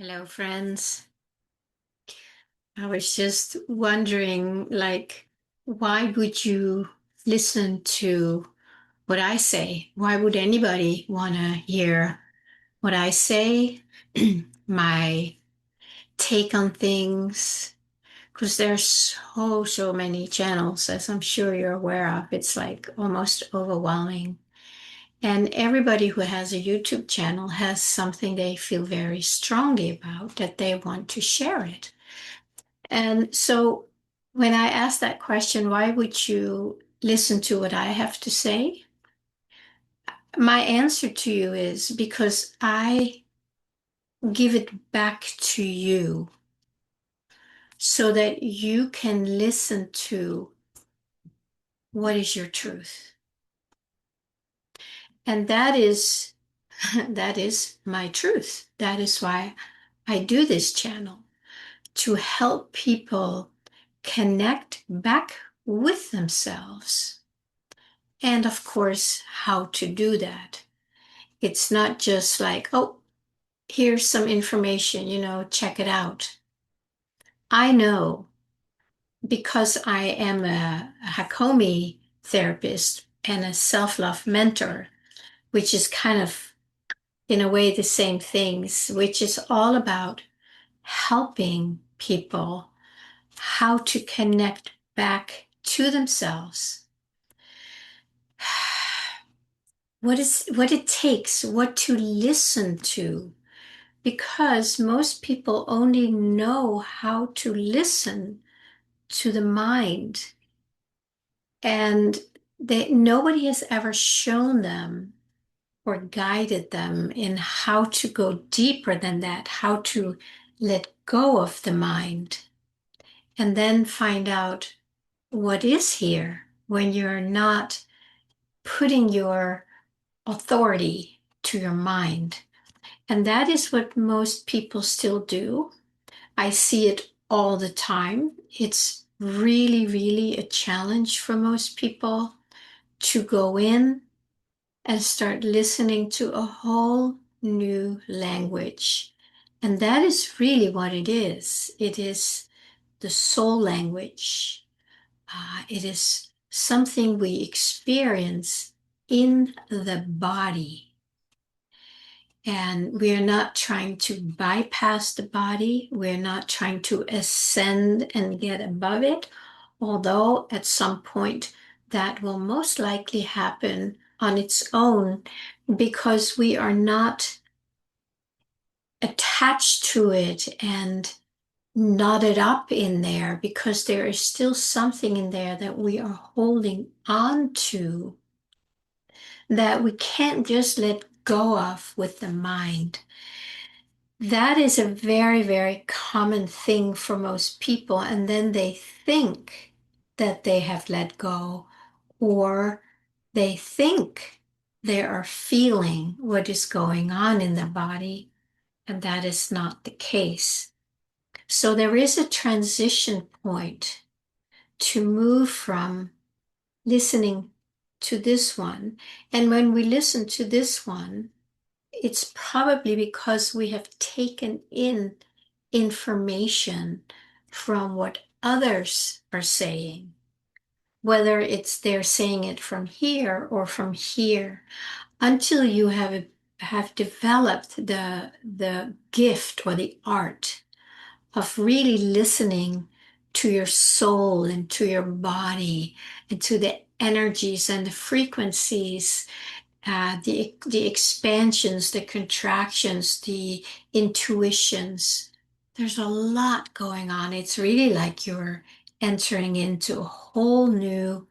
Hello, friends. I was just wondering, why would you listen to what I say? Why would anybody want to hear what I say? My take on things? Because there's so many channels, as I'm sure you're aware of. It's like almost overwhelming. And everybody who has a YouTube channel has something they feel very strongly about that they want to share it. And so when I ask that question, why would you listen to what I have to say? My answer to you is because I give it back to you so that you can listen to what is your truth. And that is that is my truth. That is why I do this channel, to help people connect back with themselves. And of course, how to do that. It's not just like, oh, here's some information, check it out. I know because I am a Hakomi therapist and a self-love mentor, which is kind of, in a way, the same things, which is all about helping people how to connect back to themselves. What it takes, what to listen to, because most people only know how to listen to the mind, and nobody has ever shown them or guided them in how to go deeper than that, how to let go of the mind and then find out what is here when you're not putting your authority to your mind. And that is what most people still do. I see it all the time. It's really, really a challenge for most people to go in and start listening to a whole new language. And that is really what it is. It is the soul language. It is something we experience in the body. And we're not trying to bypass the body. We're not trying to ascend and get above it, although at some point that will most likely happen on its own because we are not attached to it and knotted up in there, because there is still something in there that we are holding on to that we can't just let go of with the mind. That is a very, very common thing for most people. And then they think that they have let go, or they think they are feeling what is going on in the body. And that is not the case. So there is a transition point to move from listening to this one. And when we listen to this one, it's probably because we have taken in information from what others are saying, whether it's they're saying it from here or from here, until you have developed the gift or the art of really listening to your soul and to your body and to the energies and the frequencies, the expansions, the contractions, the intuitions. There's a lot going on. It's really like you're entering into a whole new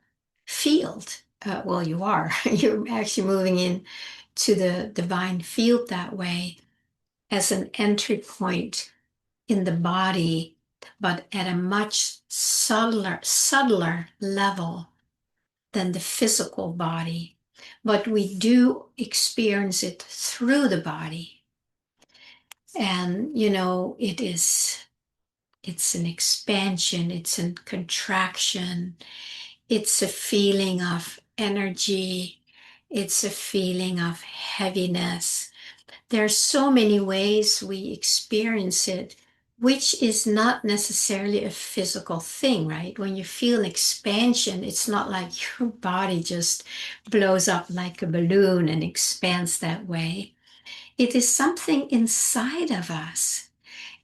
field. Well, you are. You're actually moving in to the divine field that way, as an entry point in the body, but at a much subtler level than the physical body. But we do experience it through the body. And, it's an expansion, it's a contraction, it's a feeling of energy, it's a feeling of heaviness. There are so many ways we experience it, which is not necessarily a physical thing, right? When you feel expansion, it's not like your body just blows up like a balloon and expands that way. It is something inside of us.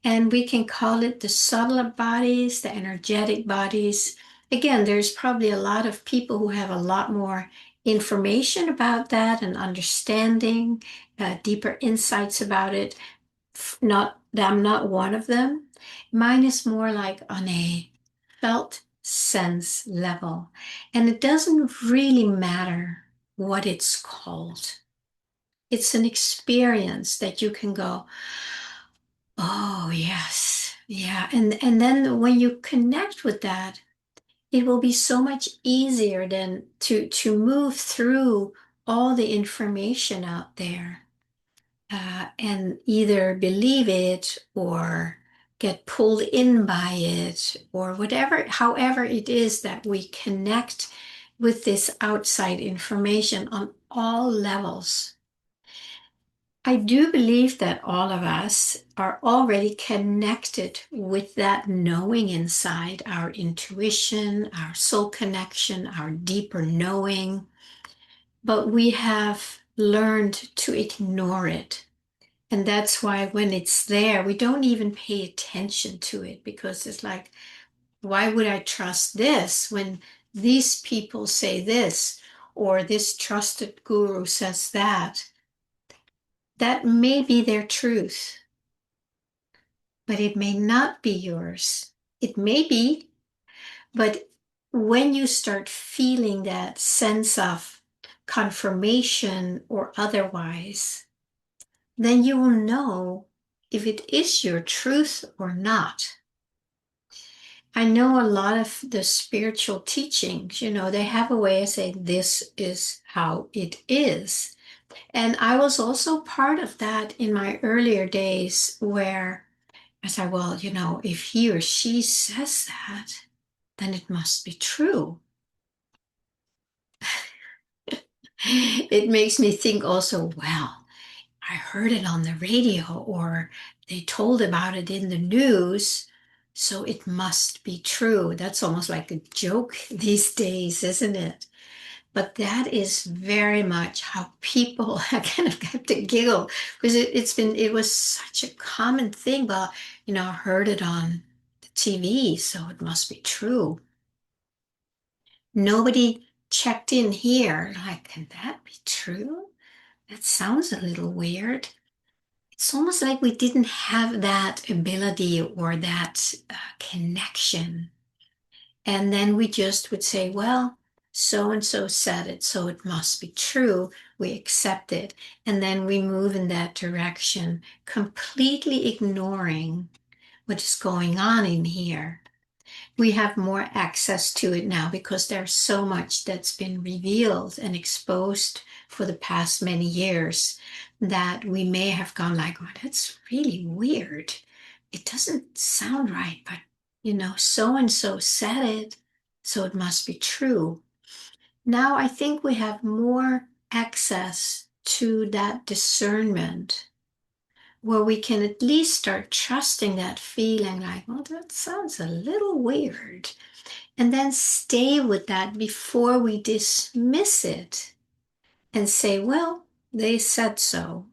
And we can call it the subtler bodies, the energetic bodies. Again, there's probably a lot of people who have a lot more information about that and understanding, deeper insights about it. Not, I'm not one of them. Mine is more like on a felt sense level. And it doesn't really matter what it's called. It's an experience that you can go, oh, yes. Yeah. And then when you connect with that, it will be so much easier than to move through all the information out there, and either believe it or get pulled in by it or whatever, however it is that we connect with this outside information on all levels. I do believe that all of us are already connected with that knowing inside, our intuition, our soul connection, our deeper knowing, but we have learned to ignore it. And that's why when it's there, we don't even pay attention to it because it's like, why would I trust this when these people say this or this trusted guru says that? That may be their truth, but it may not be yours. It may be, but when you start feeling that sense of confirmation or otherwise, then you will know if it is your truth or not. I know a lot of the spiritual teachings, they have a way of saying this is how it is. And I was also part of that in my earlier days where I said, well, if he or she says that, then it must be true. It makes me think also, well, I heard it on the radio or they told about it in the news, so it must be true. That's almost like a joke these days, isn't it? But that is very much how people kind of get to giggle because it was such a common thing. Well, I heard it on the TV, so it must be true. Nobody checked in here. Like, can that be true? That sounds a little weird. It's almost like we didn't have that ability or that connection. And then we just would say, well, so and so said it, so it must be true. We accept it. And then we move in that direction, completely ignoring what is going on in here. We have more access to it now because there's so much that's been revealed and exposed for the past many years that we may have gone like, oh, that's really weird. It doesn't sound right, but so and so said it, so it must be true. Now I think we have more access to that discernment where we can at least start trusting that feeling like, well, that sounds a little weird. And then stay with that before we dismiss it and say, well, they said so.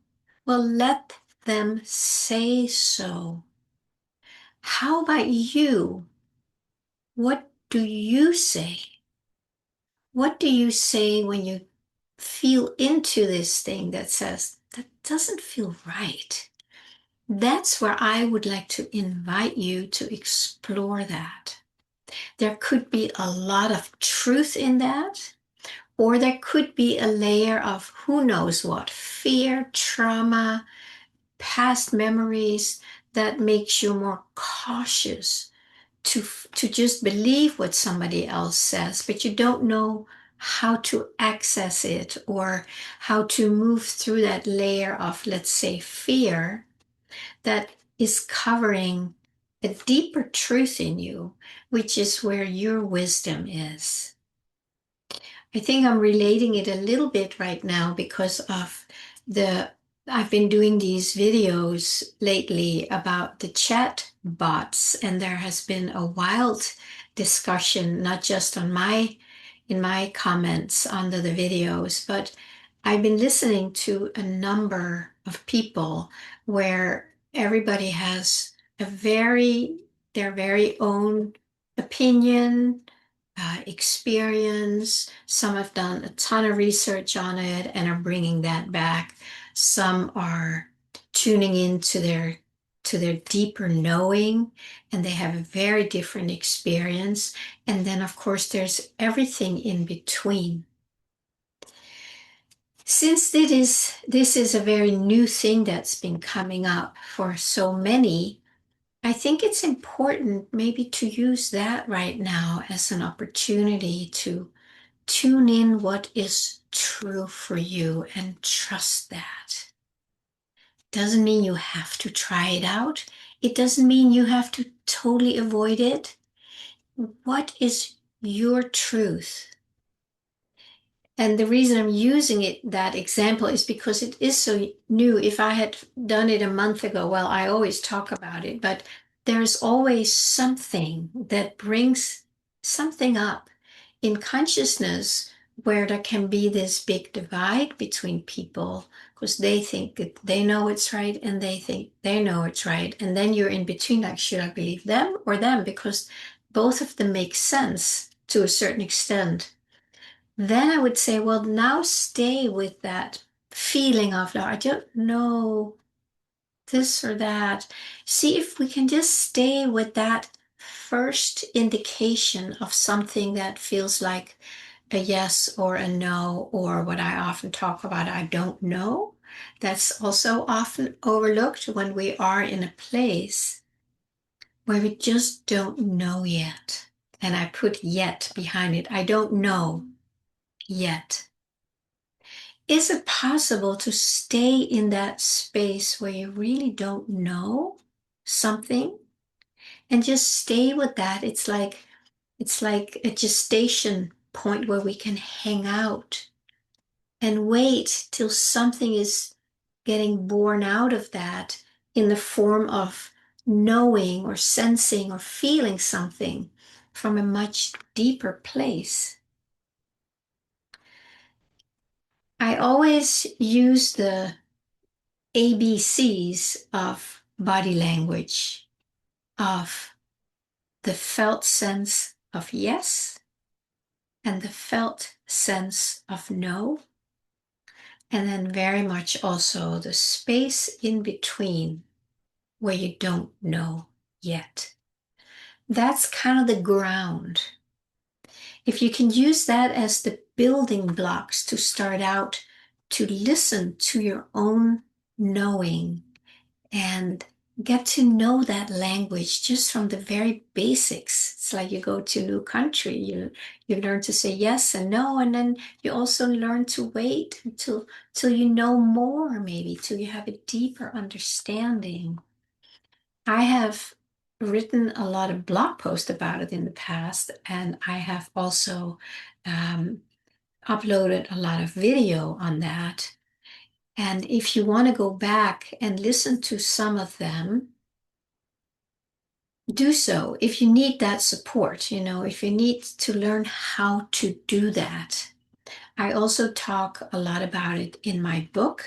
Well, let them say so. How about you? What do you say? What do you say when you feel into this thing that says, that doesn't feel right? That's where I would like to invite you to explore that. There could be a lot of truth in that, or there could be a layer of who knows what, fear, trauma, past memories that makes you more cautious to just believe what somebody else says, but you don't know how to access it or how to move through that layer of, let's say, fear that is covering a deeper truth in you, which is where your wisdom is. I think I'm relating it a little bit right now because of the I've been doing these videos lately about the chat bots, and there has been a wild discussion, not just on my in my comments under the videos, but I've been listening to a number of people where everybody has a their very own opinion, experience. Some have done a ton of research on it and are bringing that back. Some are tuning into their deeper knowing, and they have a very different experience. And then, of course, there's everything in between. Since this is a very new thing that's been coming up for so many, I think it's important maybe to use that right now as an opportunity to tune in what is true for you and trust that. Doesn't mean you have to try it out. It doesn't mean you have to totally avoid it. What is your truth? And the reason I'm using that example is because it is so new. If I had done it a month ago, well, I always talk about it, but there's always something that brings something up in consciousness where there can be this big divide between people because they think that they know it's right and they think they know it's right. And then you're in between, like, should I believe them or them? Because both of them make sense to a certain extent. Then I would say, well, now stay with that feeling of, I don't know this or that. See if we can just stay with that first indication of something that feels like a yes or a no, or what I often talk about, I don't know. That's also often overlooked when we are in a place where we just don't know yet. And I put yet behind it. I don't know yet. Is it possible to stay in that space where you really don't know something and just stay with that? It's like a gestation point where we can hang out and wait till something is getting born out of that in the form of knowing or sensing or feeling something from a much deeper place. I always use the ABCs of body language, of the felt sense of yes and the felt sense of no, and then very much also the space in between where you don't know yet. That's kind of the ground. If you can use that as the building blocks to start out to listen to your own knowing and get to know that language just from the very basics. It's like you go to a new country, you learn to say yes and no, and then you also learn to wait until till you know more, maybe till you have a deeper understanding. I have written a lot of blog posts about it in the past, and I have also um, uploaded a lot of video on that. And if you want to go back and listen to some of them, do so. If you need that support, if you need to learn how to do that. I also talk a lot about it in my book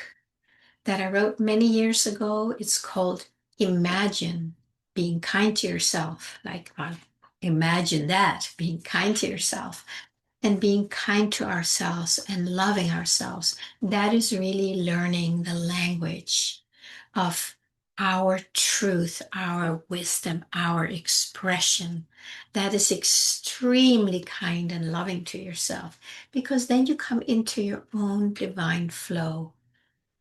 that I wrote many years ago. It's called Imagine Being Kind to Yourself. Like, imagine that, being kind to yourself and being kind to ourselves and loving ourselves. That is really learning the language of our truth, our wisdom, our expression. That is extremely kind and loving to yourself, because then you come into your own divine flow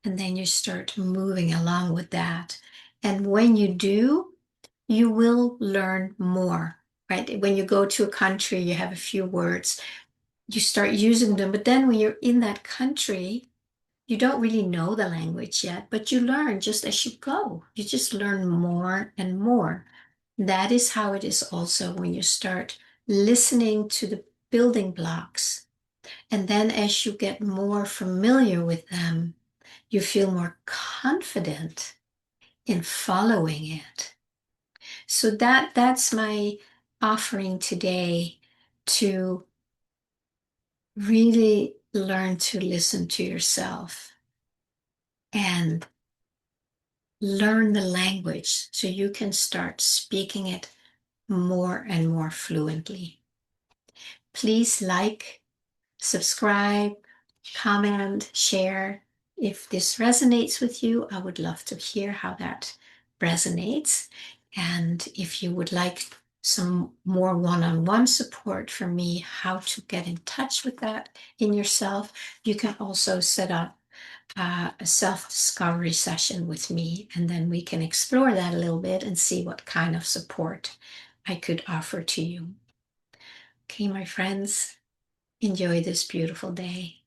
and then you start moving along with that. And when you do, you will learn more, right? When you go to a country, you have a few words, you start using them, but then when you're in that country, you don't really know the language yet, but you learn just as you go. You just learn more and more. That is how it is also when you start listening to the building blocks. And then as you get more familiar with them, you feel more confident in following it. So that's my offering today, to really learn to listen to yourself and learn the language so you can start speaking it more and more fluently. Please like, subscribe, comment, share. If this resonates with you, I would love to hear how that resonates. And if you would like some more one-on-one support from me, how to get in touch with that in yourself, you can also set up a self-discovery session with me, and then we can explore that a little bit and see what kind of support I could offer to you. Okay, my friends, enjoy this beautiful day.